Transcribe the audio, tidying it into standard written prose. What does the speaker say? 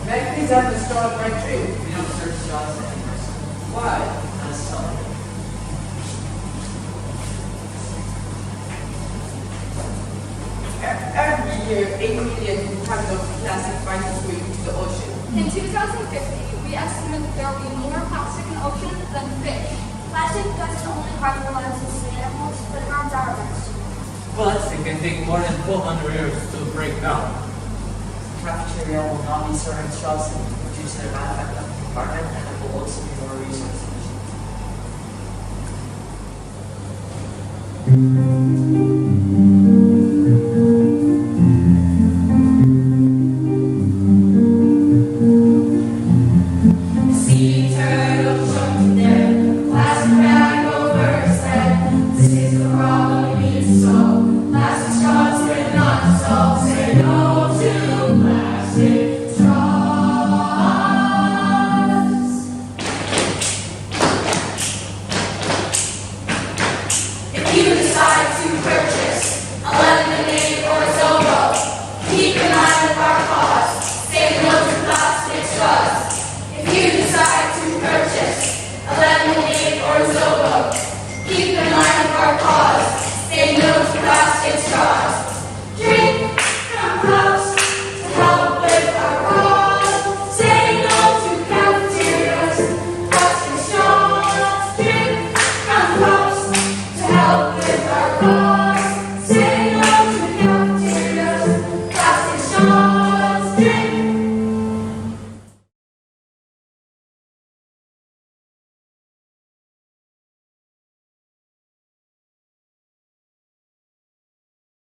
May I please have the straw of my tree? We don't serve straws to animals. Why? Not selling. Every year, 8 million tons of plastic finds its way into the ocean. In 2050, we estimate that there will be more plastic in the ocean than fish. Plastic doesn't only harm the lives of sea animals, but it harms our lives too. Plastic can take more than 400 years to break down. The cafeteria will not be serving straws and reduce their effect on the environment, and it will also be more resource efficient. Sea turtle jumped there, plastic bag over his head. This is the problem we need to solve. Plastic straws we're not to solve. Say no to plastic straws. If you decide to purchase a lemonade or a Zobo, keep in mind of our cause. Say no to plastic straws. If you decide to purchase a lemonade or a Zobo, keep in mind of our cause.